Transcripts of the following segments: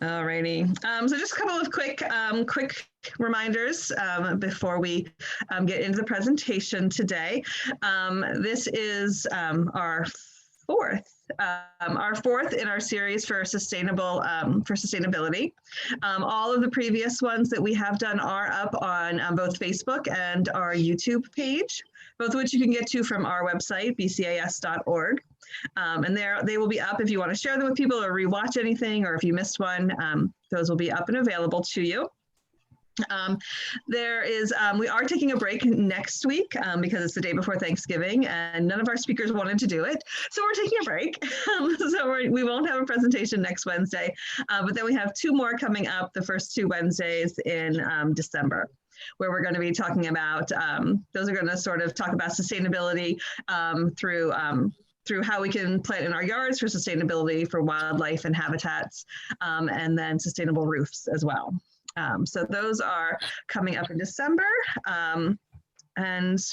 Alrighty. So just a couple of quick reminders before we get into the presentation today. This is our fourth in our series for sustainability. All of the previous ones that we have done are up on both Facebook and our YouTube page, both of which you can get to from our website, bcas.org. And they will be up if you want to share them with people or rewatch anything, or if you missed one, those will be up and available to you. We are taking a break next week because it's the day before Thanksgiving and none of our speakers wanted to do it. So we're taking a break. We won't have a presentation next Wednesday, but then we have two more coming up the first two Wednesdays in December, where we're going to be talking about, those are going to sort of talk about sustainability through how we can plant in our yards for sustainability for wildlife and habitats, and then sustainable roofs as well. So those are coming up in December, and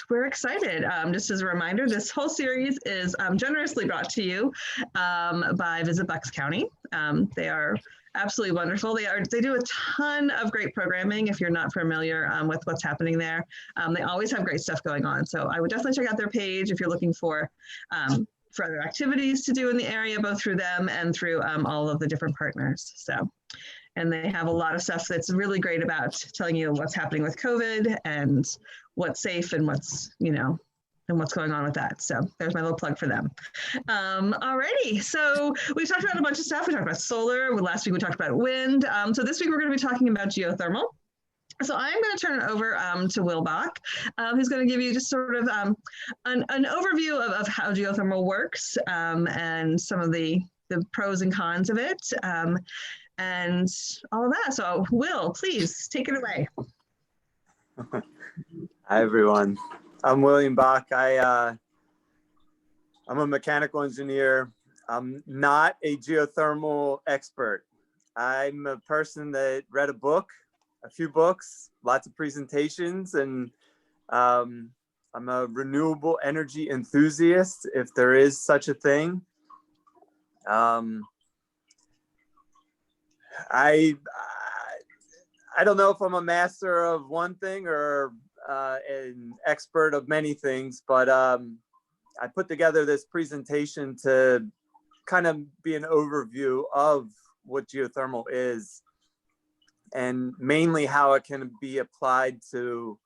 we're excited. Just as a reminder, this whole series is generously brought to you by Visit Bucks County. They are absolutely wonderful. They do a ton of great programming. If you're not familiar with what's happening there, they always have great stuff going on. So I would definitely check out their page if you're looking for other activities to do in the area, both through them and through all of the different partners. So. And they have a lot of stuff that's really great about telling you what's happening with COVID and what's safe and what's going on with that. So there's my little plug for them. Alrighty, so we talked about a bunch of stuff. We talked about solar. Last week we talked about wind. So this week we're going to be talking about geothermal. So I'm going to turn it over to Will Bock, who's going to give you just sort of an overview of how geothermal works and some of the pros and cons of it. And all of that. So Will, please take it away. Hi, everyone. I'm William Bock. I'm a mechanical engineer. I'm not a geothermal expert. I'm a person that read a few books, lots of presentations, and I'm a renewable energy enthusiast, if there is such a thing. I don't know if I'm a master of one thing or an expert of many things, but I put together this presentation to kind of be an overview of what geothermal is and mainly how it can be applied to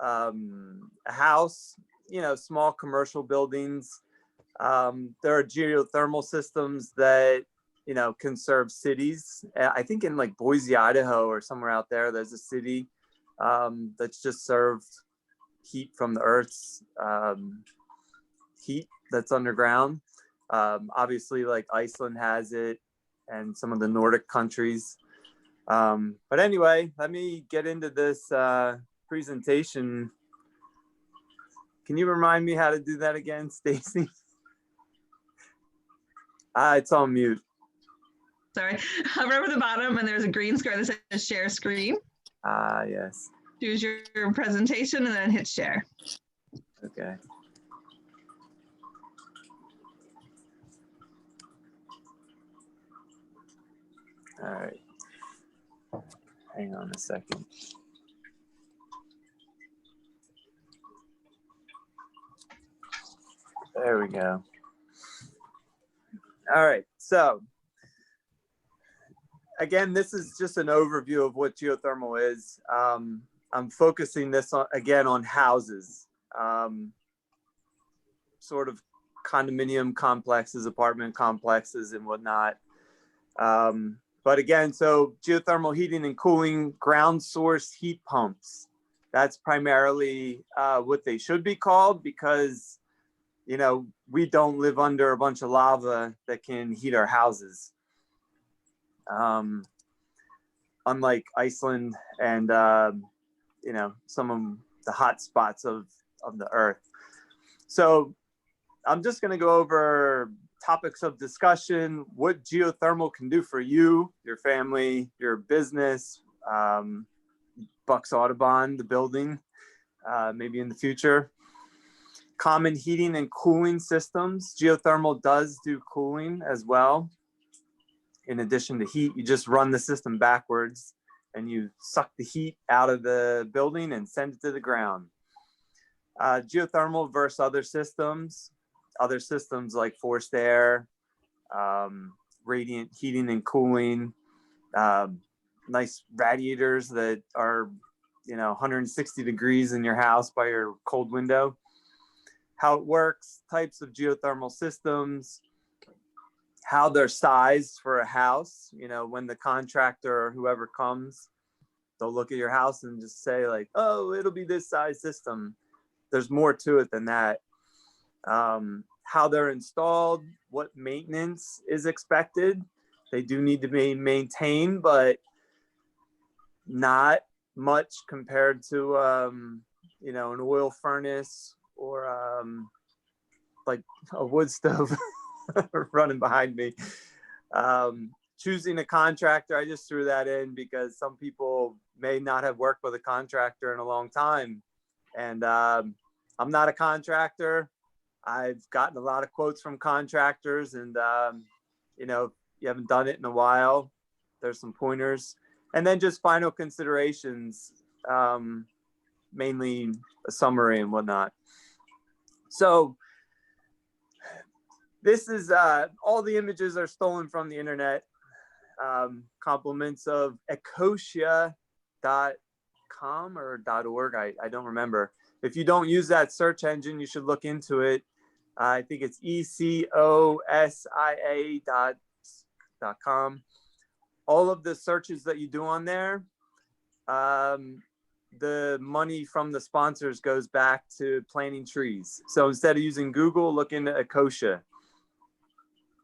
a house, small commercial buildings. There are geothermal systems that can serve cities. I think in like Boise, Idaho or somewhere out there, there's a city that's just served heat from the Earth's heat that's underground. Obviously, like Iceland has it and some of the Nordic countries. But anyway, let me get into this presentation. Can you remind me how to do that again, Stacy? It's on mute. Sorry, hover over the bottom and there's a green square that says share screen. Yes. Choose your presentation and then hit share. Okay. All right. Hang on a second. There we go. All right, so again, this is just an overview of what geothermal is. I'm focusing this on houses, sort of condominium complexes, apartment complexes and whatnot. But again, so geothermal heating and cooling, ground source heat pumps. That's primarily what they should be called because, we don't live under a bunch of lava that can heat our houses. Unlike Iceland and, some of the hot spots of the Earth. So I'm just going to go over topics of discussion, what geothermal can do for you, your family, your business, Bucks Audubon, the building, maybe in the future. common heating and cooling systems. Geothermal does do cooling as well. In addition to heat, you just run the system backwards and you suck the heat out of the building and send it to the ground. Geothermal versus other systems like forced air, radiant heating and cooling, nice radiators that are 160 degrees in your house by your cold window. How it works, types of geothermal systems, how they're sized for a house. When the contractor or whoever comes, they'll look at your house and just say like, oh, it'll be this size system. There's more to it than that. How they're installed, what maintenance is expected. They do need to be maintained, but not much compared to an oil furnace or like a wood stove running behind me. Choosing a contractor, I just threw that in because some people may not have worked with a contractor in a long time. And I'm not a contractor. I've gotten a lot of quotes from contractors, and if you haven't done it in a while, there's some pointers. And then just final considerations, mainly a summary and whatnot. So this is all the images are stolen from the internet. Compliments of ecosia.com or .org. I don't remember. If you don't use that search engine, you should look into it. I think it's ecosia.com. All of the searches that you do on there, the money from the sponsors goes back to planting trees. So instead of using Google, look into Ecosia.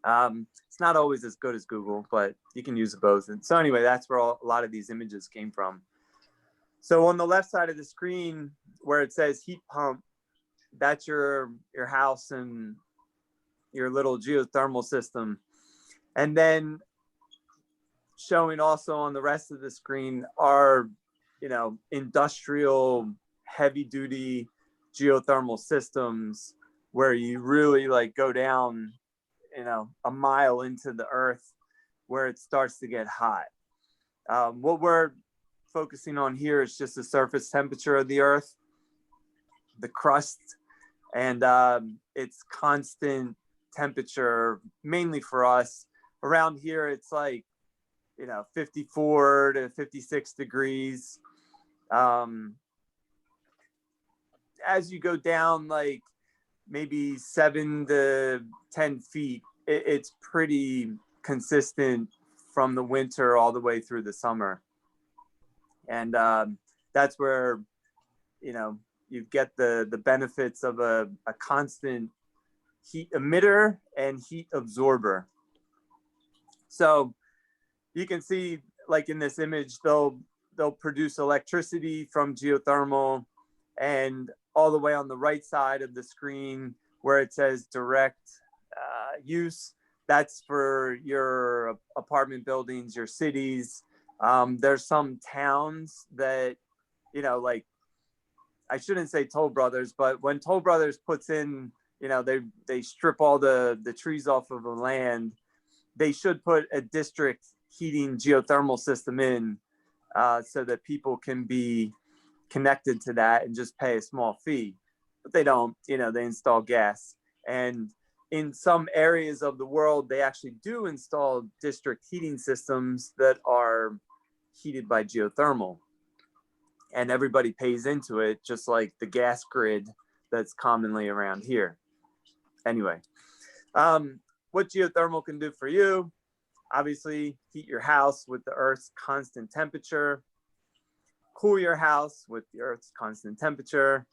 It's not always as good as Google, but you can use both. And so anyway, that's where a lot of these images came from. So on the left side of the screen where it says heat pump, that's your house and your little geothermal system. And then showing also on the rest of the screen are, industrial heavy duty geothermal systems where you really like go down, a mile into the earth where it starts to get hot. What we're focusing on here is just the surface temperature of the earth, the crust, and its constant temperature, mainly for us. Around here, it's like, 54 to 56 degrees. As you go down, like maybe 7 to 10 feet, it's pretty consistent from the winter all the way through the summer. And that's where, you get the benefits of a constant heat emitter and heat absorber. So you can see, like in this image, they'll produce electricity from geothermal, and all the way on the right side of the screen where it says direct use, that's for your apartment buildings, your cities. There's some towns that, like, I shouldn't say Toll Brothers, but when Toll Brothers puts in, they strip all the trees off of the land, they should put a district heating geothermal system in so that people can be connected to that and just pay a small fee. But they don't, they install gas. And in some areas of the world, they actually do install district heating systems that are heated by geothermal. And everybody pays into it, just like the gas grid that's commonly around here. Anyway, what geothermal can do for you: obviously, heat your house with the Earth's constant temperature, cool your house with the Earth's constant temperature,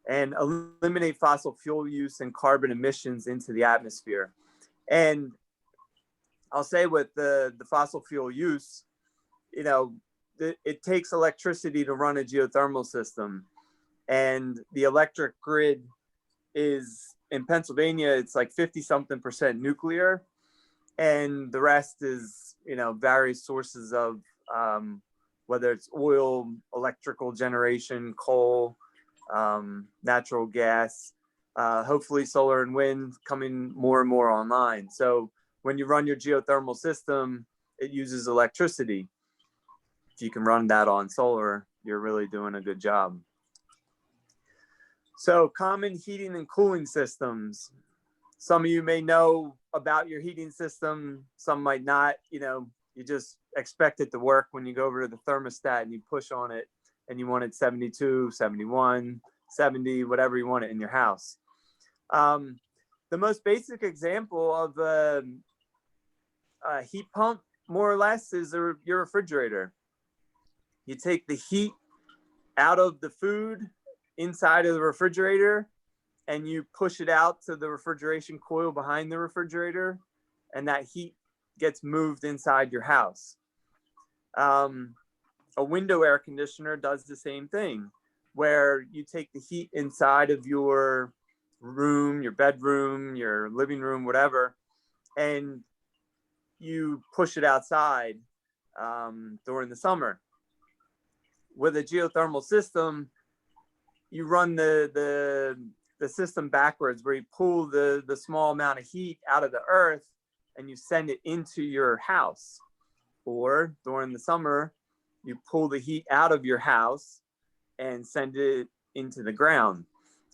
and eliminate fossil fuel use and carbon emissions into the atmosphere. And I'll say with the fossil fuel use, it takes electricity to run a geothermal system. And the electric grid is, in Pennsylvania, it's like 50-something% nuclear. And the rest is, various sources of whether it's oil, electrical generation, coal, natural gas. hopefully solar and wind coming more and more online. So when you run your geothermal system, it uses electricity. If you can run that on solar, you're really doing a good job. So common heating and cooling systems. Some of you may know about your heating system, some might not. You just expect it to work when you go over to the thermostat and you push on it and you want it 72, 71, 70, whatever you want it in your house. The most basic example of a heat pump, more or less, is your refrigerator. You take the heat out of the food inside of the refrigerator and you push it out to the refrigeration coil behind the refrigerator, and that heat gets moved inside your house. A window air conditioner does the same thing, where you take the heat inside of your room, your bedroom, your living room, whatever, and you push it outside during the summer. With a geothermal system, you run the system backwards, where you pull the small amount of heat out of the earth and you send it into your house. Or during the summer, you pull the heat out of your house and send it into the ground.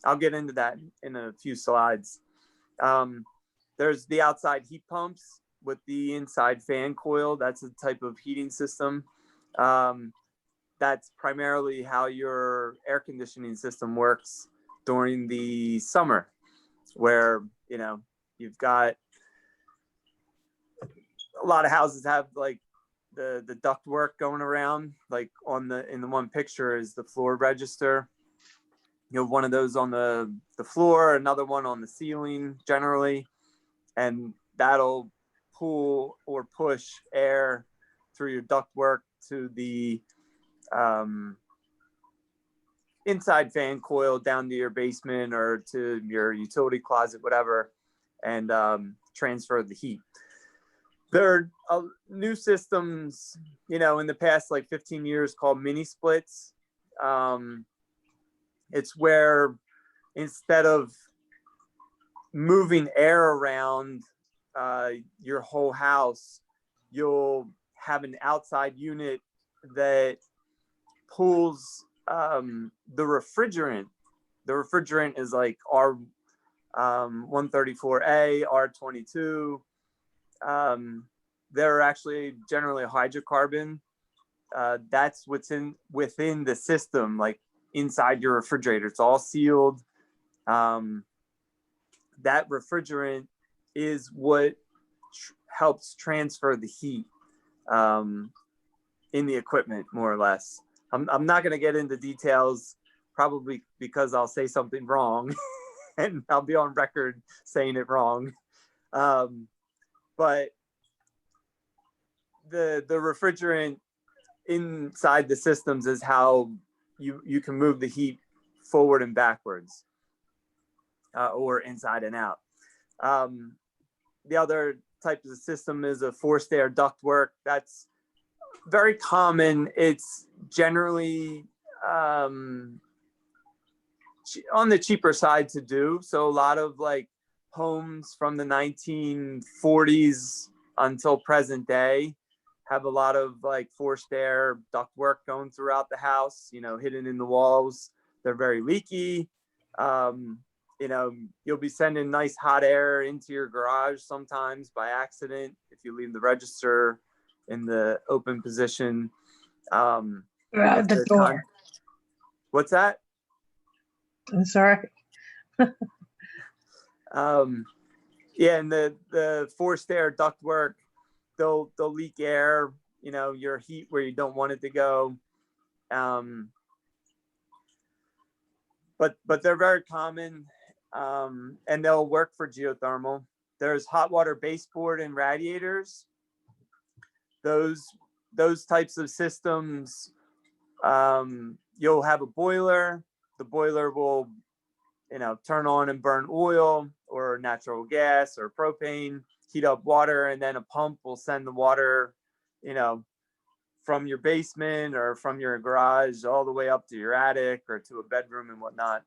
I'll get into that in a few slides. There's the outside heat pumps with the inside fan coil. That's a type of heating system. That's primarily how your air conditioning system works during the summer, where you've got a lot of houses have like the duct work going around. Like in the one picture is the floor register. You have one of those on the floor, another one on the ceiling generally, and that'll pull or push air through your duct work to the inside fan coil down to your basement or to your utility closet, whatever, and transfer the heat. There are new systems, in the past like 15 years called mini splits. It's where instead of moving air around your whole house, you'll have an outside unit that pulls the refrigerant. The refrigerant is like R134A, R22. They're actually generally hydrocarbon. That's what's within the system, like inside your refrigerator. It's all sealed. That refrigerant is what helps transfer the heat in the equipment, more or less. I'm not going to get into details, probably because I'll say something wrong and I'll be on record saying it wrong. But the refrigerant inside the systems is how you can move the heat forward and backwards, or inside and out. The other type of system is a forced air ductwork. That's very common. It's generally on the cheaper side to do. So a lot of like homes from the 1940s until present day have a lot of like forced air ductwork going throughout the house, hidden in the walls. They're very leaky. You'll be sending nice hot air into your garage sometimes by accident if you leave the register in the open position. Out the door. What's that? I'm sorry. Yeah, and the forced air ductwork, they'll leak air, your heat where you don't want it to go. But they're very common, and they'll work for geothermal. There's hot water baseboard and radiators. Those types of systems, you'll have a boiler. The boiler will, turn on and burn oil or natural gas or propane, heat up water, and then a pump will send the water, from your basement or from your garage all the way up to your attic or to a bedroom and whatnot.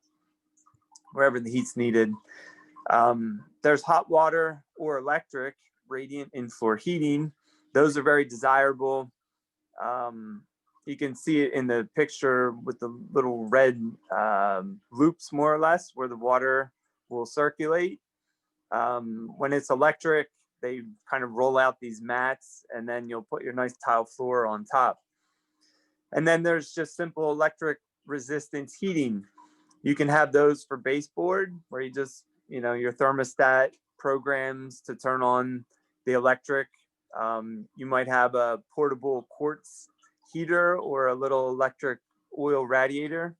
wherever the heat's needed. There's hot water or electric, radiant in-floor heating. Those are very desirable. You can see it in the picture with the little red loops, more or less, where the water will circulate. When it's electric, they kind of roll out these mats, and then you'll put your nice tile floor on top. And then there's just simple electric resistance heating. You can have those for baseboard, where you just, your thermostat programs to turn on the electric. You might have a portable quartz heater or a little electric oil radiator.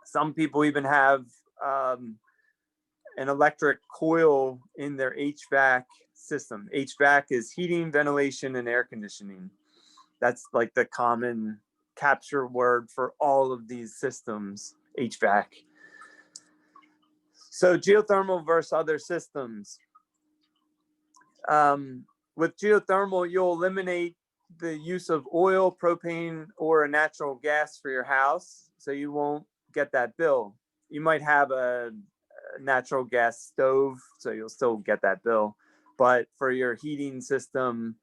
Some people even have an electric coil in their HVAC system. HVAC is heating, ventilation, and air conditioning. That's like the common capture word for all of these systems, HVAC. So geothermal versus other systems. With geothermal, you'll eliminate the use of oil, propane, or a natural gas for your house, so you won't get that bill. You might have a natural gas stove, so you'll still get that bill. But for your heating system,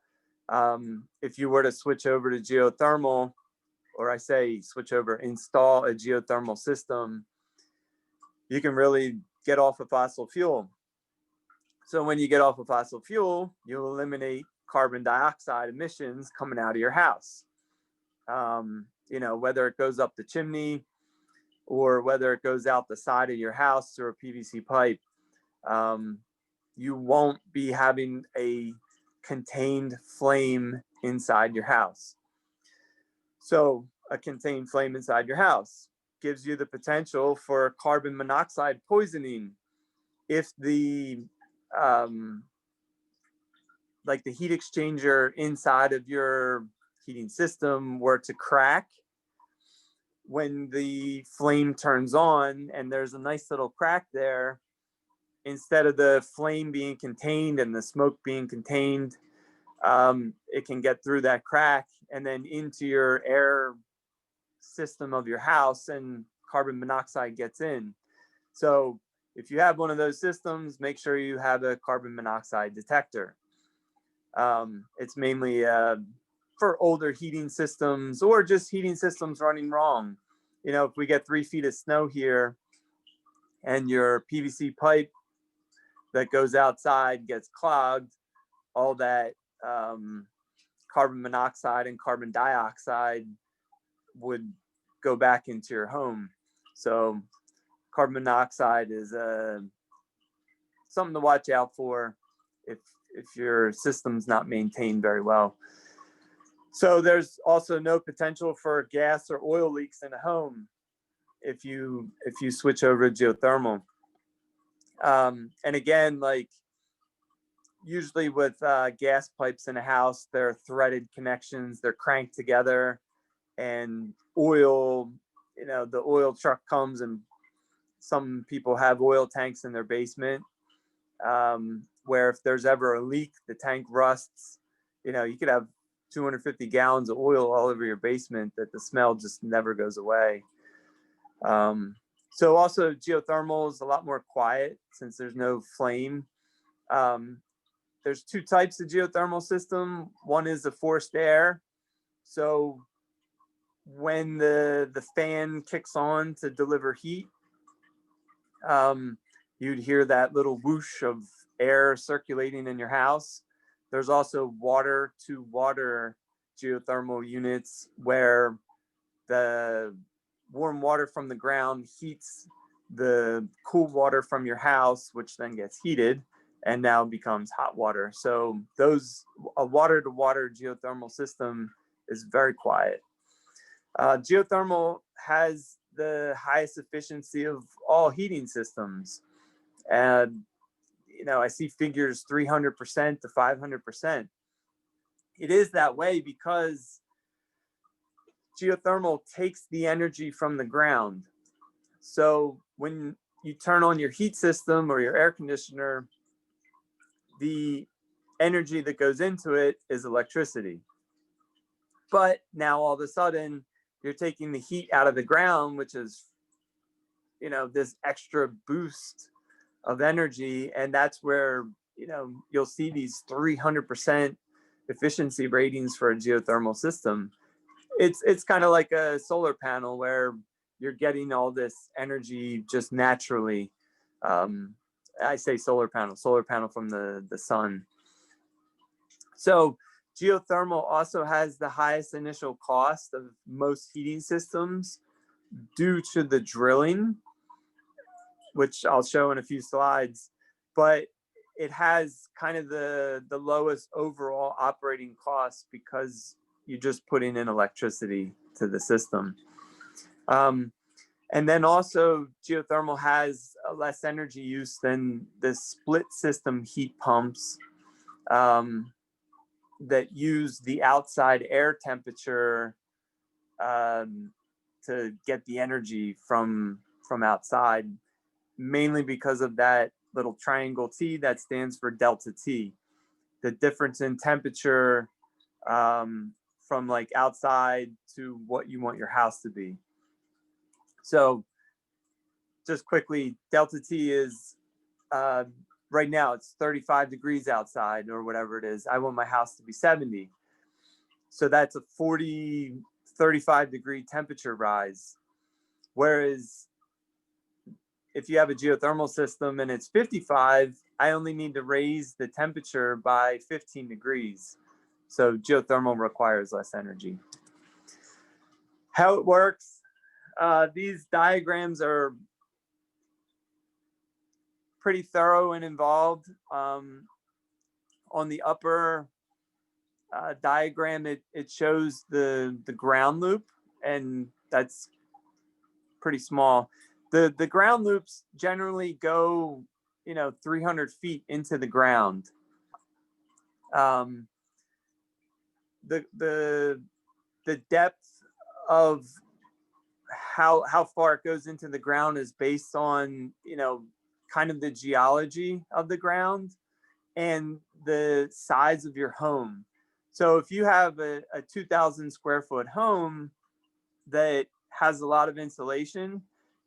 if you were to switch over to geothermal, or I say switch over, install a geothermal system, you can really get off of fossil fuel. So when you get off of fossil fuel, you'll eliminate carbon dioxide emissions coming out of your house. Whether it goes up the chimney or whether it goes out the side of your house through a PVC pipe, you won't be having a contained flame inside your house. So a contained flame inside your house gives you the potential for carbon monoxide poisoning. If the like the heat exchanger inside of your heating system were to crack, when the flame turns on and there's a nice little crack there, instead of the flame being contained and the smoke being contained, it can get through that crack and then into your air system of your house, and carbon monoxide gets in. So if you have one of those systems, make sure you have a carbon monoxide detector. It's mainly for older heating systems or just heating systems running wrong. If we get 3 feet of snow here and your PVC pipe that goes outside gets clogged, all that carbon monoxide and carbon dioxide would go back into your home. So carbon monoxide is something to watch out for if your system's not maintained very well. So there's also no potential for gas or oil leaks in a home if you switch over to geothermal. And again, like usually with gas pipes in a house, they're threaded connections, they're cranked together, and oil, the oil truck comes, and some people have oil tanks in their basement, where if there's ever a leak, the tank rusts. You could have 250 gallons of oil all over your basement that the smell just never goes away. So also geothermal is a lot more quiet since there's no flame. There's 2 types of geothermal system. One is the forced air. So when the fan kicks on to deliver heat, you'd hear that little whoosh of air circulating in your house. There's also water to water geothermal units where the warm water from the ground heats the cool water from your house, which then gets heated and now becomes hot water. So a water to water geothermal system is very quiet. Geothermal has the highest efficiency of all heating systems. And, I see figures 300% to 500%. It is that way because geothermal takes the energy from the ground. So when you turn on your heat system or your air conditioner, the energy that goes into it is electricity. But now all of a sudden, you're taking the heat out of the ground, which is this extra boost of energy. And that's where, you'll see these 300% efficiency ratings for a geothermal system. It's kind of like a solar panel where you're getting all this energy just naturally. I say solar panel from the sun. So geothermal also has the highest initial cost of most heating systems due to the drilling, which I'll show in a few slides, but it has kind of the lowest overall operating cost because you're just putting in electricity to the system. And then also geothermal has a less energy use than the split system heat pumps that use the outside air temperature to get the energy from outside, mainly because of that little triangle T that stands for delta T, the difference in temperature from like outside to what you want your house to be. So just quickly, delta T is right now it's 35 degrees outside or whatever it is. I want my house to be 70. So that's a 35 degree temperature rise. Whereas if you have a geothermal system and it's 55, I only need to raise the temperature by 15 degrees. So geothermal requires less energy. How it works, these diagrams are pretty thorough and involved. On the upper diagram, it shows the ground loop, and that's pretty small. The ground loops generally go 300 feet into the ground. The depth of how far it goes into the ground is based on kind of the geology of the ground and the size of your home. So if you have a 2,000 square foot home that has a lot of insulation,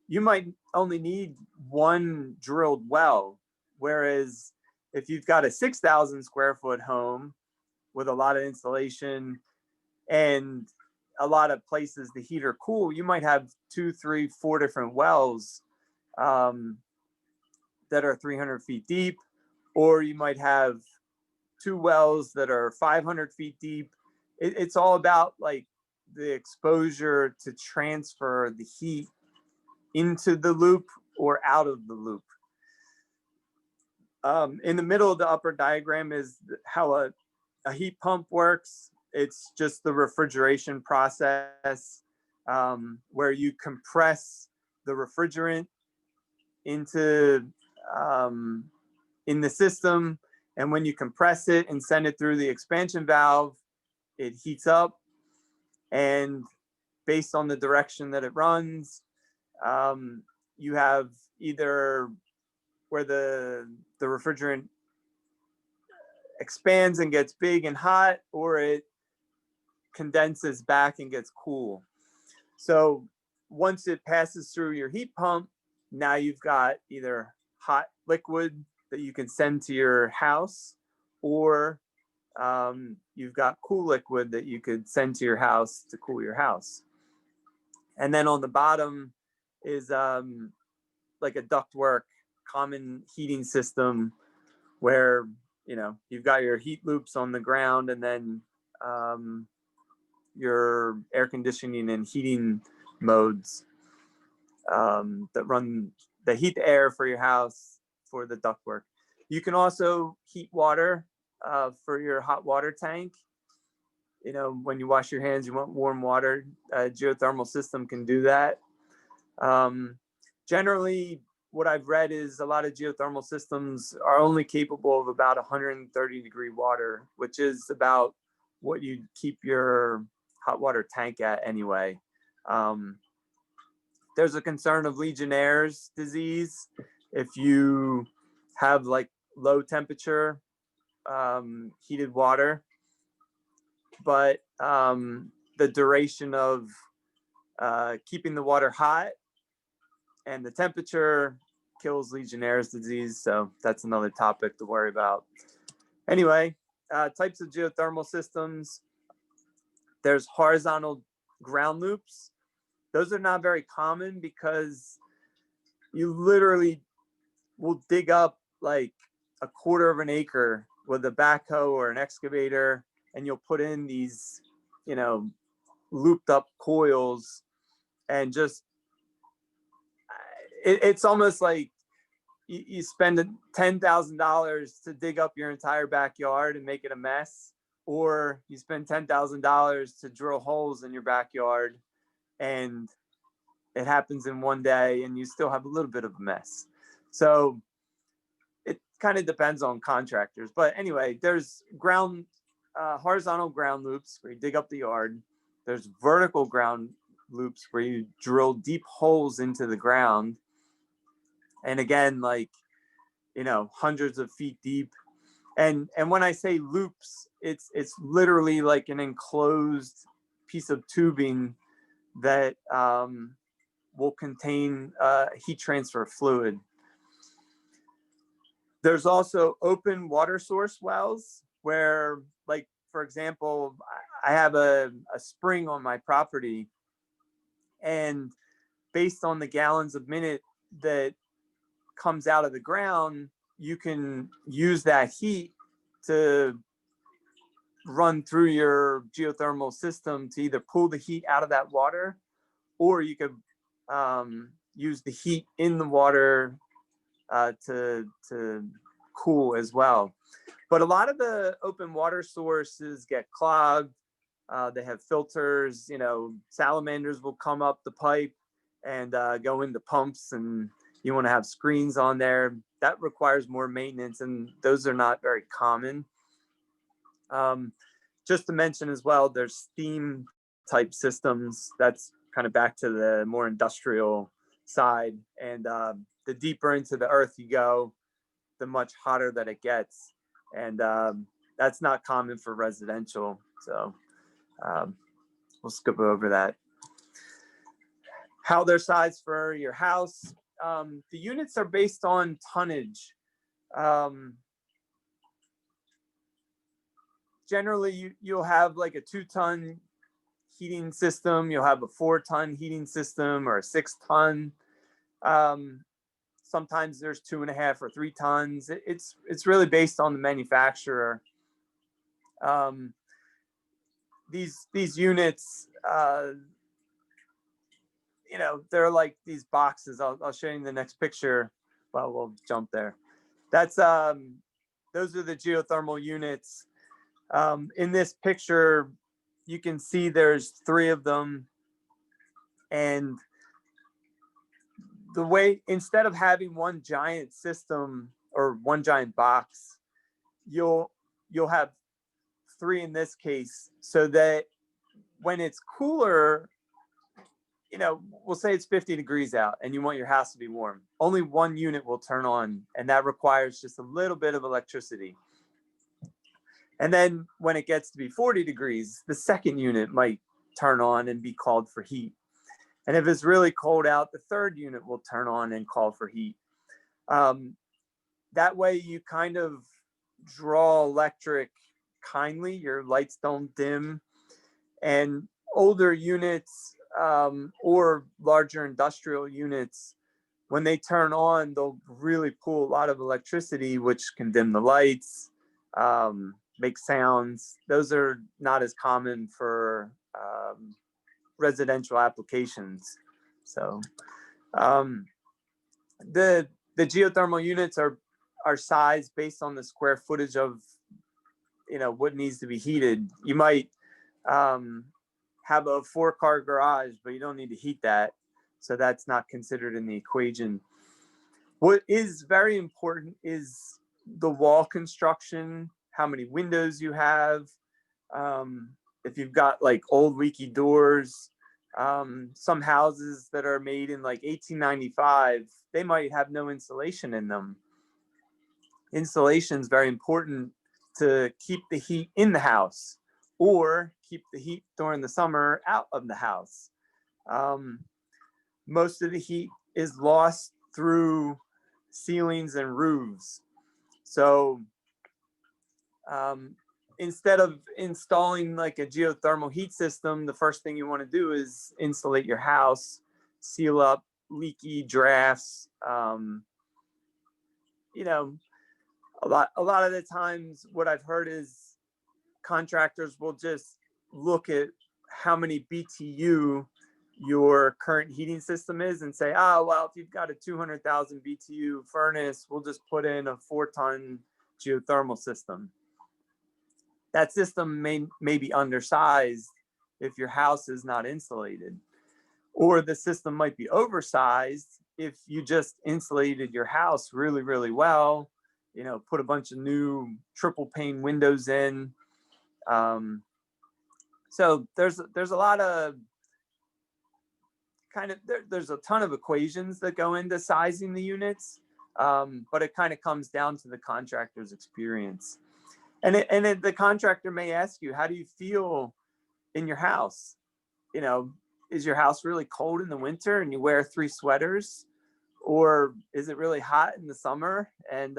you might only need one drilled well. Whereas if you've got a 6,000 square foot home with a lot of insulation and a lot of places the heat or cool, you might have 2, 3, 4 different wells that are 300 feet deep, or you might have 2 wells that are 500 feet deep. It's all about like the exposure to transfer the heat into the loop or out of the loop. In the middle of the upper diagram is how a heat pump works. It's just the refrigeration process where you compress the refrigerant into in the system, and when you compress it and send it through the expansion valve, it heats up, and based on the direction that it runs, you have either where the refrigerant expands and gets big and hot, or it condenses back and gets cool. So once it passes through your heat pump, now you've got either hot liquid that you can send to your house, or you've got cool liquid that you could send to your house to cool your house. And then on the bottom is like a ductwork common heating system where you've got your heat loops on the ground, and then your air conditioning and heating modes that heat the air for your house for the ductwork. You can also heat water for your hot water tank. When you wash your hands, you want warm water. A geothermal system can do that. Generally, what I've read is a lot of geothermal systems are only capable of about 130 degree water, which is about what you keep your hot water tank at anyway. There's a concern of Legionnaire's disease if you have like low temperature heated water, but the duration of keeping the water hot and the temperature kills Legionnaire's disease. So that's another topic to worry about. Anyway, types of geothermal systems. There's horizontal ground loops. Those are not very common because you literally will dig up like a quarter of an acre with a backhoe or an excavator, and you'll put in these, you know, looped up coils, and just it's almost like you spend $10,000 to dig up your entire backyard and make it a mess, or you spend $10,000 to drill holes in your backyard and it happens in one day and you still have a little bit of a mess. So it kind of depends on contractors. But anyway, there's horizontal ground loops where you dig up the yard. There's vertical ground loops where you drill deep holes into the ground. And again, like, you know, hundreds of feet deep. And when I say loops, it's literally like an enclosed piece of tubing that will contain heat transfer fluid. There's also open water source wells where, like, for example, I have a spring on my property, and based on the gallons a minute that comes out of the ground, you can use that heat to run through your geothermal system to either pull the heat out of that water, or you could use the heat in the water to cool as well. But a lot of the open water sources get clogged. They have filters, you know, salamanders will come up the pipe and go into pumps, and you want to have screens on there. That requires more maintenance, and those are not very common. Just to mention as well, there's steam type systems. That's kind of back to the more industrial side. And the deeper into the earth you go, the much hotter that it gets. And that's not common for residential. So we'll skip over that. How they're sized for your house. The units are based on tonnage. Generally, you'll have like a 2-ton heating system. You'll have a 4-ton heating system or a 6-ton. Sometimes there's 2.5 or 3 tons. It's really based on the manufacturer. These units, you know, they're like these boxes. I'll show you in the next picture. Well, we'll jump there. That's those are the geothermal units. In this picture, you can see there's 3 of them, and the way, instead of having one giant system or one giant box, you'll have 3 in this case, so that when it's cooler, you know, we'll say it's 50 degrees out and you want your house to be warm, only one unit will turn on, and that requires just a little bit of electricity. And then when it gets to be 40 degrees, the second unit might turn on and be called for heat. And if it's really cold out, the third unit will turn on and call for heat. That way you kind of draw electric kindly, your lights don't dim. And older units or larger industrial units, when they turn on, they'll really pull a lot of electricity, which can dim the lights, make sounds. Those are not as common for residential applications. So the geothermal units are sized based on the square footage of, you know, what needs to be heated. You might have a 4-car garage, but you don't need to heat that, so that's not considered in the equation. What is very important is the wall construction, how many windows you have. If you've got like old leaky doors, some houses that are made in like 1895, they might have no insulation in them. Insulation is very important to keep the heat in the house or keep the heat during the summer out of the house. Most of the heat is lost through ceilings and roofs. So instead of installing like a geothermal heat system, the first thing you want to do is insulate your house, seal up leaky drafts. You know, a lot of the times what I've heard is contractors will just look at how many BTU your current heating system is and say, oh, well, if you've got a 200,000 BTU furnace, we'll just put in a 4-ton geothermal system. That system may be undersized if your house is not insulated, or the system might be oversized if you just insulated your house really, really well, you know, put a bunch of new triple pane windows in. So there's a lot of there's a ton of equations that go into sizing the units, but it kind of comes down to the contractor's experience. And the contractor may ask you, how do you feel in your house? You know, is your house really cold in the winter and you wear 3 sweaters? Or is it really hot in the summer and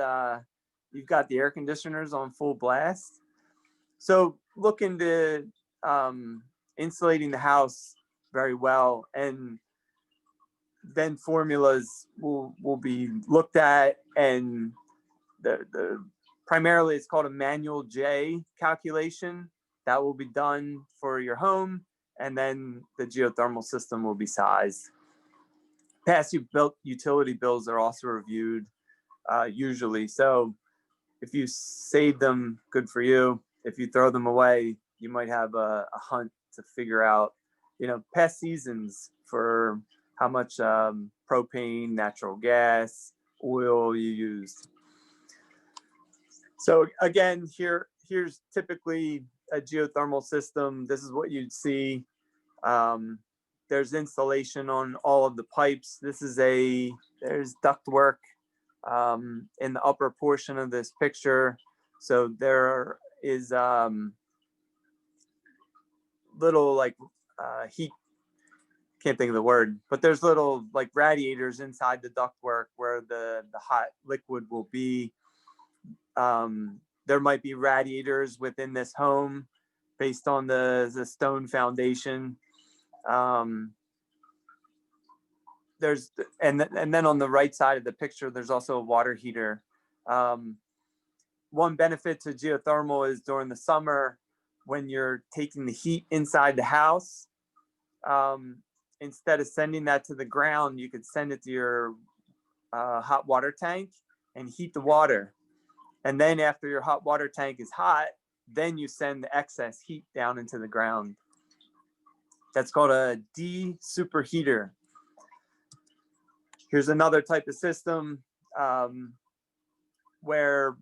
you've got the air conditioners on full blast? So look into insulating the house very well, and then formulas will be looked at, and the primarily it's called a manual J calculation that will be done for your home, and then the geothermal system will be sized. Past utility bills are also reviewed usually. So if you save them, good for you. If you throw them away, you might have a hunt to figure out, you know, past seasons for how much propane, natural gas, oil you used. So again, here's typically a geothermal system. This is what you'd see. There's insulation on all of the pipes. There's ductwork in the upper portion of this picture. So there is little like heat, can't think of the word, but there's little like radiators inside the ductwork where the hot liquid will be. There might be radiators within this home based on the stone foundation. There's and then on the right side of the picture, there's also a water heater. One benefit to geothermal is during the summer when you're taking the heat inside the house, instead of sending that to the ground, you could send it to your hot water tank and heat the water. And then after your hot water tank is hot, then you send the excess heat down into the ground. That's called a de-superheater. Here's another type of system where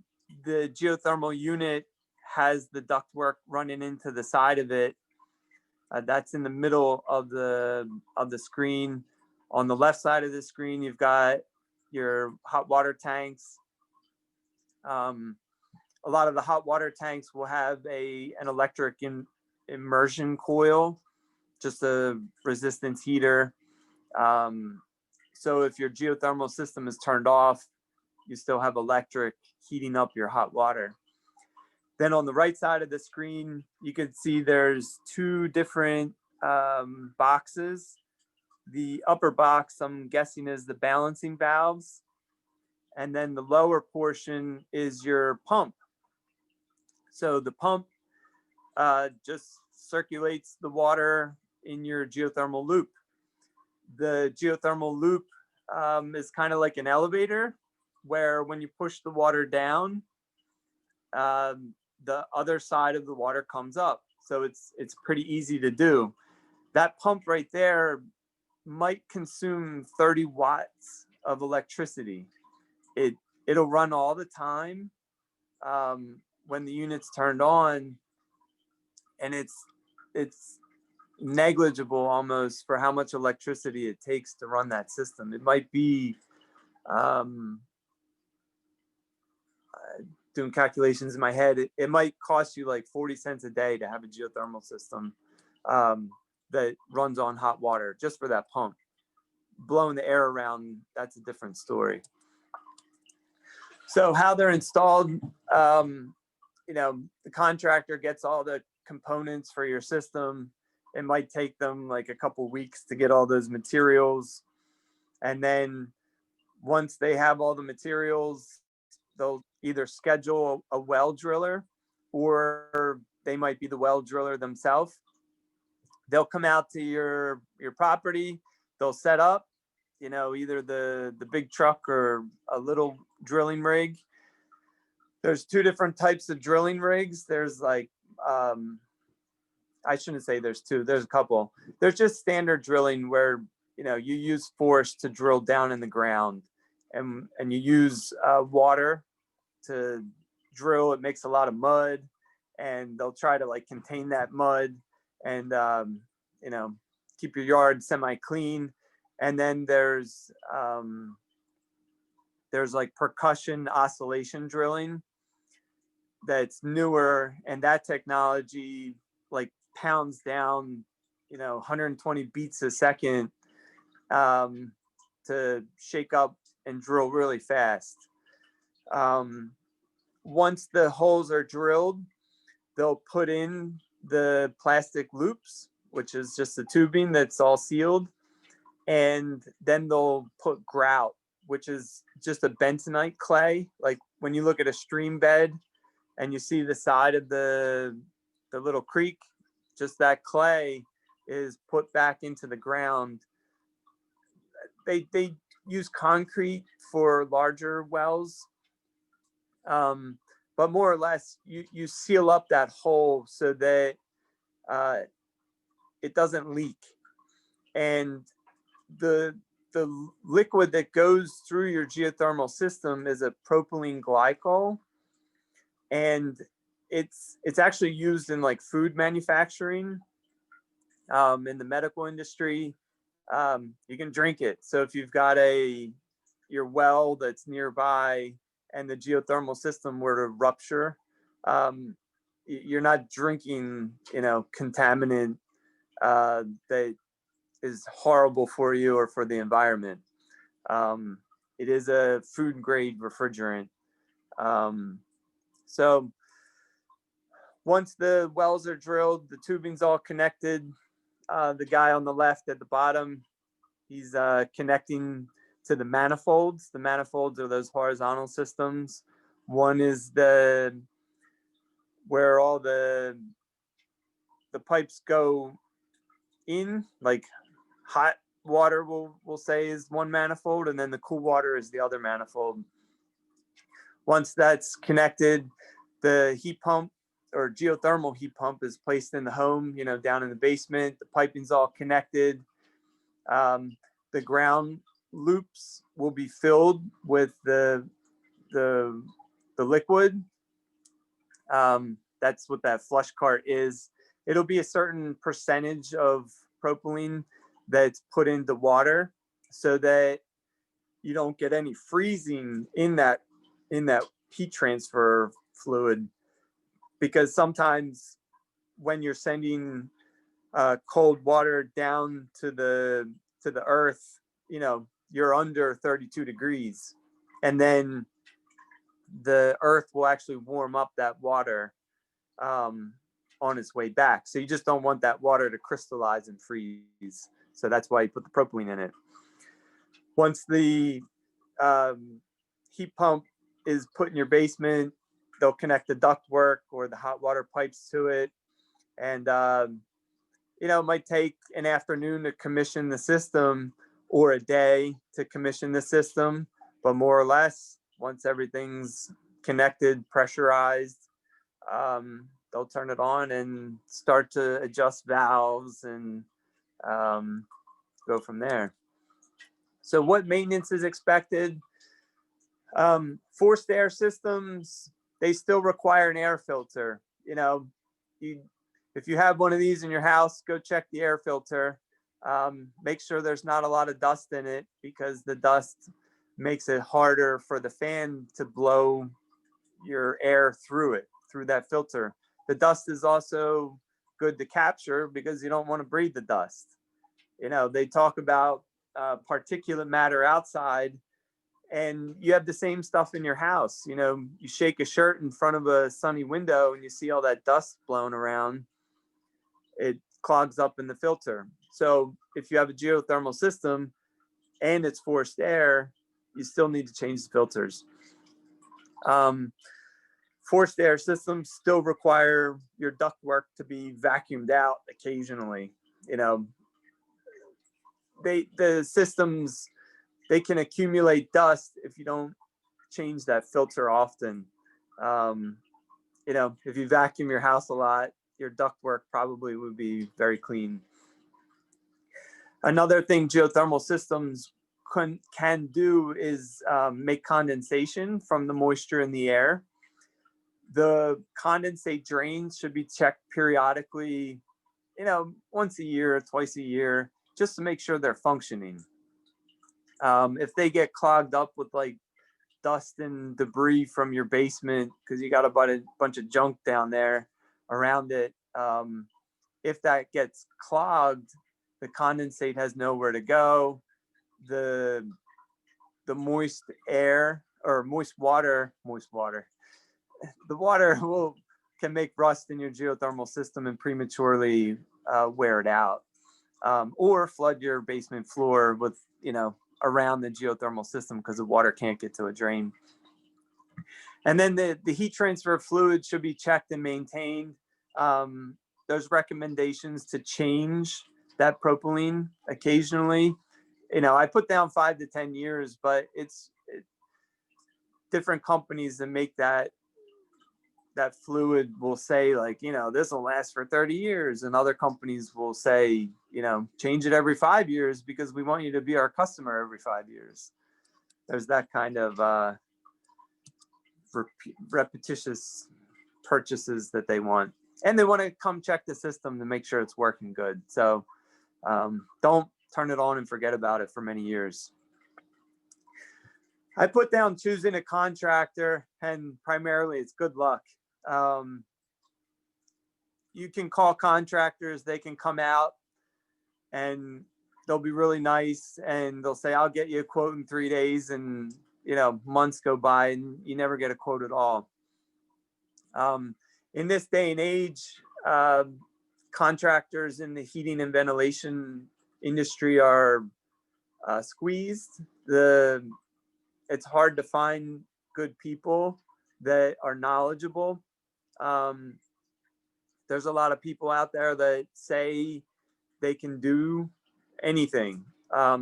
the geothermal unit has the ductwork running into the side of it. That's in the middle of the screen. On the left side of the screen, you've got your hot water tanks. A lot of the hot water tanks will have an electric immersion coil, just a resistance heater. So if your geothermal system is turned off, you still have electric heating up your hot water. Then on the right side of the screen, you can see there's 2 different boxes. The upper box, I'm guessing, is the balancing valves. And then the lower portion is your pump. So the pump just circulates the water in your geothermal loop. The geothermal loop is kind of like an elevator where when you push the water down, the other side of the water comes up. So it's pretty easy to do. That pump right there might consume 30 watts of electricity. It'll run all the time when the unit's turned on, and it's negligible almost for how much electricity it takes to run that system. It might be doing calculations in my head, it might cost you like 40 cents a day to have a geothermal system that runs on hot water just for that pump. blowing the air around, that's a different story. So how they're installed, you know, the contractor gets all the components for your system. It might take them like a couple weeks to get all those materials. And then once they have all the materials, they'll either schedule a well driller, or they might be the well driller themselves. They'll come out to your property. They'll set up, you know, either the big truck or a little drilling rig. There's two different types of drilling rigs. There's like, I shouldn't say there's two, there's a couple. There's just standard drilling where, you know, you use force to drill down in the ground, and you use water to drill. It makes a lot of mud, and they'll try to like contain that mud and, you know, keep your yard semi-clean. And then there's like percussion oscillation drilling that's newer, and that technology like pounds down, you know, 120 beats a second to shake up and drill really fast. Once the holes are drilled, they'll put in the plastic loops, which is just a tubing that's all sealed. And then they'll put grout, which is just a bentonite clay. Like when you look at a stream bed and you see the side of the little creek, just that clay is put back into the ground. They use concrete for larger wells, but more or less you seal up that hole so that it doesn't leak. And the liquid that goes through your geothermal system is a propylene glycol, and it's actually used in like food manufacturing, in the medical industry. You can drink it. So if you've got your well that's nearby and the geothermal system were to rupture, you're not drinking, you know, contaminant that is horrible for you or for the environment. It is a food grade refrigerant. So once the wells are drilled, the tubing's all connected. The guy on the left at the bottom, he's connecting to the manifolds. The manifolds are those horizontal systems. One is where all the pipes go in, like hot water we'll say is one manifold, and then the cool water is the other manifold. Once that's connected, the heat pump or geothermal heat pump is placed in the home, you know, down in the basement. The piping's all connected. The ground loops will be filled with the liquid. That's what that flush cart is. It'll be a certain percentage of propylene that's put into water so that you don't get any freezing in that heat transfer fluid, because sometimes when you're sending cold water down to the earth, you know, you're under 32 degrees, and then the earth will actually warm up that water on its way back. So you just don't want that water to crystallize and freeze. So that's why you put the propylene in it. Once the heat pump is put in your basement, they'll connect the ductwork or the hot water pipes to it. And, you know, it might take an afternoon to commission the system or a day to commission the system. But more or less, once everything's connected, pressurized, they'll turn it on and start to adjust valves and go from there. So what maintenance is expected? Forced air systems, they still require an air filter. You know, if you have one of these in your house, go check the air filter. Make sure there's not a lot of dust in it, because the dust makes it harder for the fan to blow your air through that filter. The dust is also good to capture because you don't want to breathe the dust. You know, they talk about particulate matter outside, and you have the same stuff in your house. You know, you shake a shirt in front of a sunny window and you see all that dust blowing around. It clogs up in the filter. So if you have a geothermal system and it's forced air, you still need to change the filters. Forced air systems still require your ductwork to be vacuumed out occasionally. You know, the systems, they can accumulate dust if you don't change that filter often. You know, if you vacuum your house a lot, your ductwork probably would be very clean. Another thing geothermal systems can do is make condensation from the moisture in the air. The condensate drains should be checked periodically, you know, once a year, twice a year, just to make sure they're functioning. If they get clogged up with like dust and debris from your basement because you got a bunch of junk down there around it, if that gets clogged, the condensate has nowhere to go. The moist air or moist water, the water can make rust in your geothermal system and prematurely wear it out, or flood your basement floor with, you know, around the geothermal system because the water can't get to a drain. And then the heat transfer fluid should be checked and maintained. There's recommendations to change that propylene occasionally. You know, I put down 5 to 10 years, but it's different companies that make that fluid will say, like, you know, this will last for 30 years. And other companies will say, you know, change it every 5 years because we want you to be our customer every 5 years. There's that kind of repetitious purchases that they want. And they want to come check the system to make sure it's working good. So don't turn it on and forget about it for many years. I put down choosing a contractor, and primarily it's good luck. You can call contractors, they can come out and they'll be really nice and they'll say, I'll get you a quote in 3 days, and, you know, months go by and you never get a quote at all. In this day and age, contractors in the heating and ventilation industry are squeezed. It's hard to find good people that are knowledgeable. There's a lot of people out there that say they can do anything.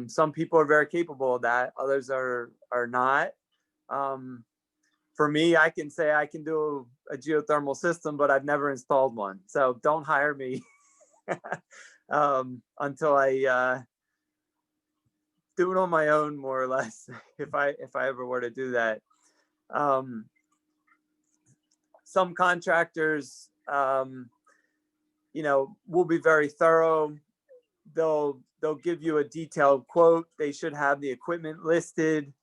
Some people are very capable of that. Others are not. For me, I can say I can do a geothermal system, but I've never installed one. So don't hire me until I do it on my own, more or less, if I ever were to do that. Some contractors, you know, will be very thorough. They'll give you a detailed quote. They should have the equipment listed,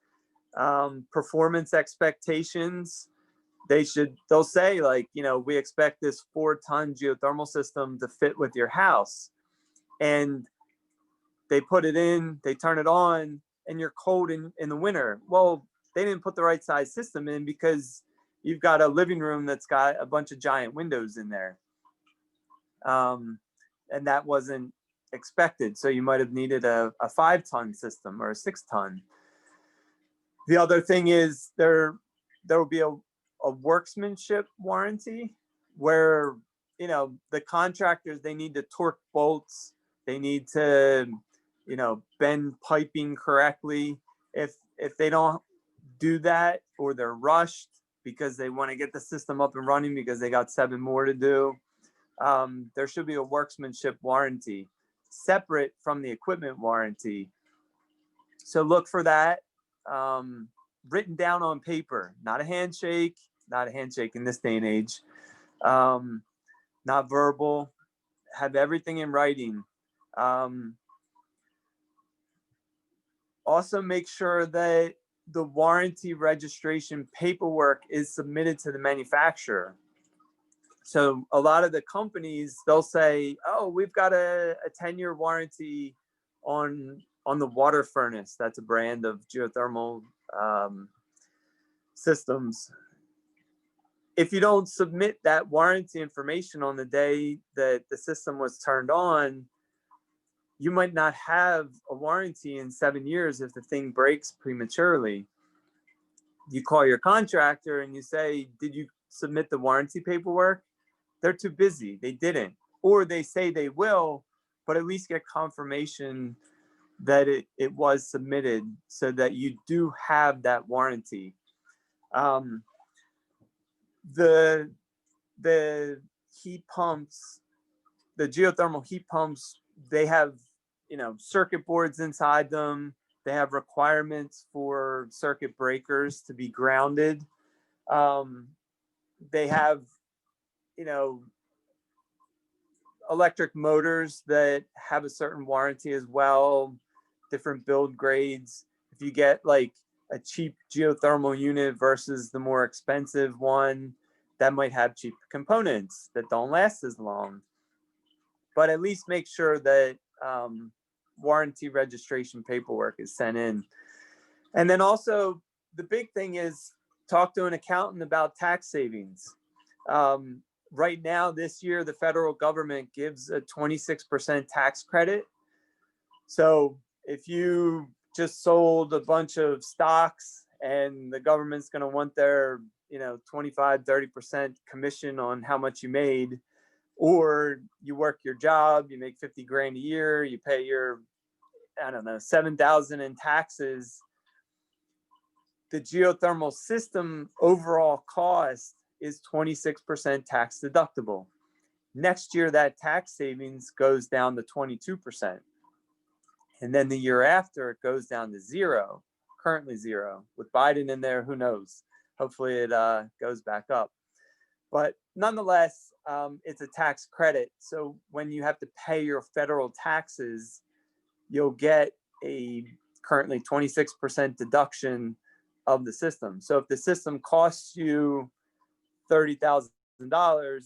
performance expectations. They'll say, like, you know, we expect this 4-ton geothermal system to fit with your house. And they put it in, they turn it on, and you're cold in the winter. Well, they didn't put the right size system in because you've got a living room that's got a bunch of giant windows in there. And that wasn't expected. So you might have needed a 5-ton system or a 6-ton. The other thing is there will be a workmanship warranty where, you know, the contractors, they need to torque bolts. They need to, you know, bend piping correctly. If they don't do that, or they're rushed because they want to get the system up and running because they got 7 more to do, there should be a workmanship warranty separate from the equipment warranty. So look for that written down on paper, not a handshake in this day and age, not verbal, have everything in writing. Also make sure that the warranty registration paperwork is submitted to the manufacturer. So a lot of the companies, they'll say, oh, we've got a 10-year warranty on on the water furnace, that's a brand of geothermal systems. If you don't submit that warranty information on the day that the system was turned on, you might not have a warranty in 7 years if the thing breaks prematurely. You call your contractor and you say, did you submit the warranty paperwork? They're too busy. They didn't. Or they say they will, but at least get confirmation that it was submitted so that you do have that warranty. The heat pumps, the geothermal heat pumps, they have, circuit boards inside them. They have requirements for circuit breakers to be grounded. They have, electric motors that have a certain warranty as well, different build grades. If you get like a cheap geothermal unit versus the more expensive one, that might have cheap components that don't last as long. But at least make sure that warranty registration paperwork is sent in. And then also the big thing is talk to an accountant about tax savings. Right now, this year, the federal government gives a 26% tax credit. So if you just sold a bunch of stocks and the government's going to want their, 25, 30% commission on how much you made, or you work your job, you make 50 grand a year, you pay your, 7,000 in taxes, the geothermal system overall cost is 26% tax deductible. Next year, that tax savings goes down to 22%. And then the year after, it goes down to zero, currently zero. With Biden in there, who knows? Hopefully it goes back up. But nonetheless, it's a tax credit. So when you have to pay your federal taxes, you'll get a currently 26% deduction of the system. So if the system costs you $30,000,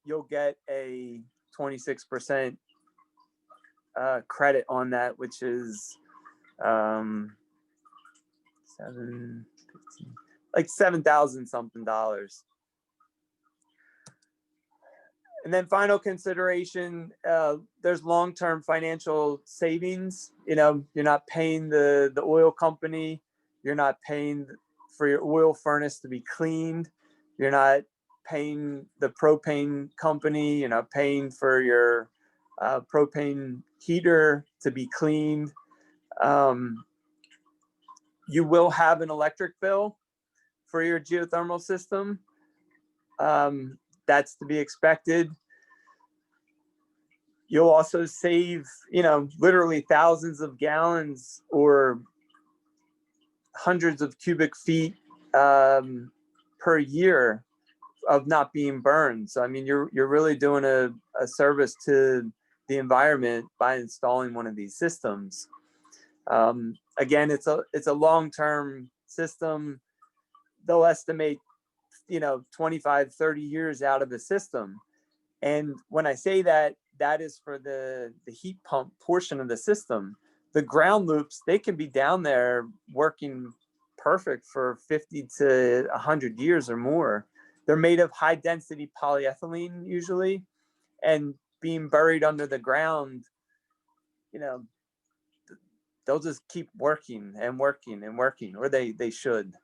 you'll get a 26% credit on that, which is like 7,000 something dollars. And then final consideration, there's long-term financial savings. You're not paying the oil company. You're not paying for your oil furnace to be cleaned. You're not paying the propane company. You're not paying for your propane heater to be cleaned. You will have an electric bill for your geothermal system. That's to be expected. You'll also save, literally thousands of gallons or hundreds of cubic feet per year of not being burned. So, you're really doing a service to the environment by installing one of these systems. Again, it's a long-term system. They'll estimate, 25, 30 years out of the system. And when I say that, that is for the heat pump portion of the system. The ground loops, they can be down there working perfect for 50 to 100 years or more. They're made of high density polyethylene usually, and being buried under the ground, they'll just keep working and working and working, or they should.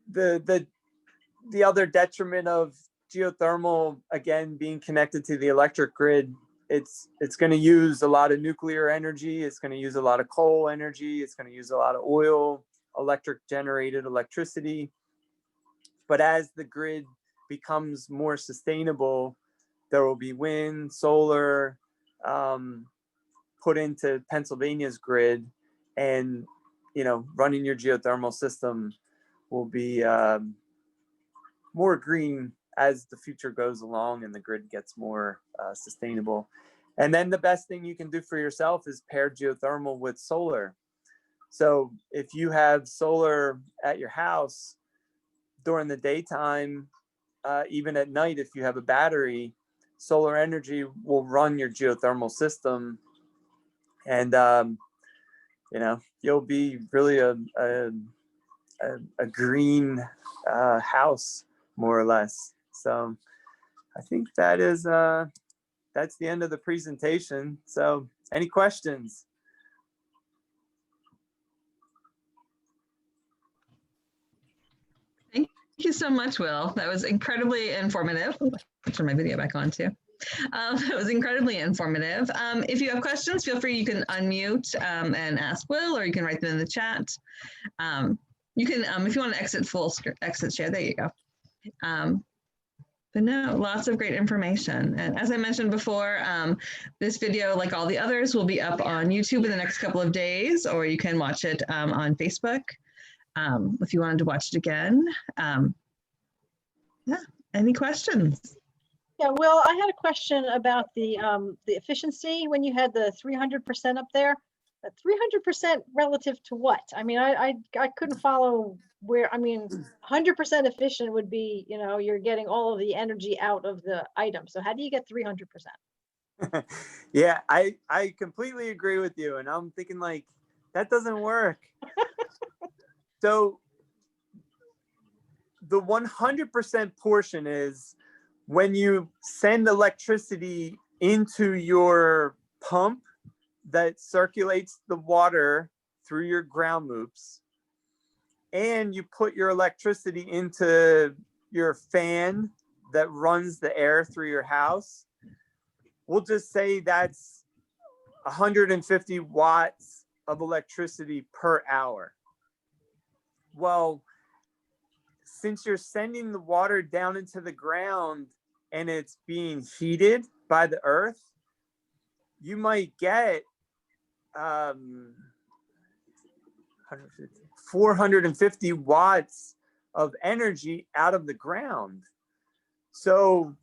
The other detriment of geothermal, again, being connected to the electric grid, it's going to use a lot of nuclear energy. It's going to use a lot of coal energy. It's going to use a lot of oil, electric generated electricity. But as the grid becomes more sustainable, there will be wind, solar, put into Pennsylvania's grid, and running your geothermal system will be more green as the future goes along and the grid gets more sustainable. And then the best thing you can do for yourself is pair geothermal with solar. So if you have solar at your house during the daytime, even at night, if you have a battery, solar energy will run your geothermal system, and you know, you'll be really a green house, more or less. So I think that is that's the end of the presentation. So any questions? Thank you so much, Will. That was incredibly informative. I'll turn my video back on too. It was incredibly informative. If you have questions, feel free, you can unmute and ask Will, or you can write them in the chat. You can, if you want to exit share, there you go. But no, lots of great information. And as I mentioned before, this video, like all the others, will be up on YouTube in the next couple of days, or you can watch it on Facebook if you wanted to watch it again. Yeah, any questions? Yeah, Will, I had a question about the efficiency when you had the 300% up there. 300% relative to what? I mean, I couldn't follow where. I mean, 100% efficient would be, you know, you're getting all of the energy out of the item. So how do you get 300%? Yeah, I completely agree with you, and I'm thinking like that doesn't work. So the 100% portion is when you send electricity into your pump that circulates the water through your ground loops, and you put your electricity into your fan that runs the air through your house. We'll just say that's 150 watts of electricity per hour. Well, since you're sending the water down into the ground and it's being heated by the earth, you might get 450 watts of energy out of the ground. So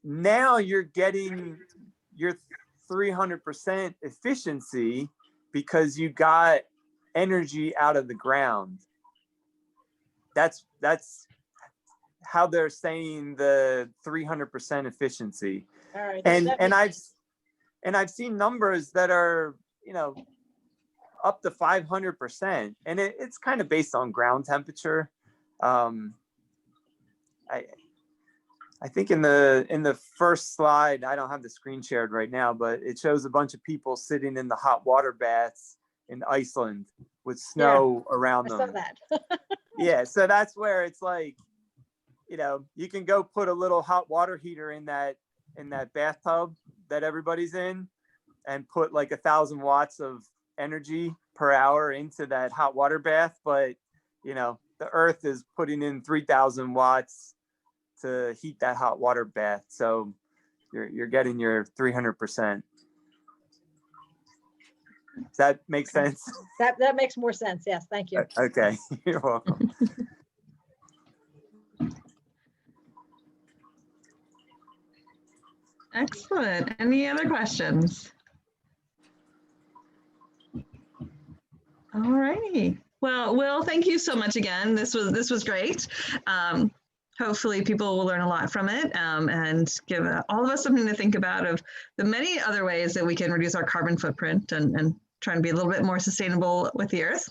now you're getting your 300% efficiency because you got energy out of the ground. That's how they're saying the 300% efficiency. All right. And I've seen numbers that are, you know, up to 500%, and it's kind of based on ground temperature. I think in the first slide, I don't have the screen shared right now, but it shows a bunch of people sitting in the hot water baths in Iceland with snow around them. I saw that. Yeah, so that's where it's like, you know, you can go put a little hot water heater in that bathtub that everybody's in, and put like 1,000 watts of energy per hour into that hot water bath. But, you know, the earth is putting in 3,000 watts to heat that hot water bath. So you're getting your 300%. Does that make sense? That makes more sense. Yes, thank you. Okay, you're welcome. Excellent. Any other questions? All righty. Well, Will, thank you so much again. This was great. Hopefully people will learn a lot from it, and give all of us something to think about of the many other ways that we can reduce our carbon footprint and try and be a little bit more sustainable with the earth.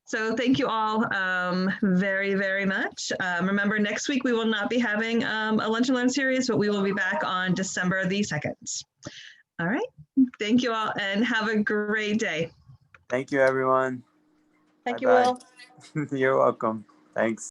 So thank you all very, very much. Remember, next week we will not be having a Lunch and Learn series, but we will be back on December the 2nd. All right. Thank you all, and have a great day. Thank you, everyone. Thank Bye-bye. you, Will. You're welcome. Thanks.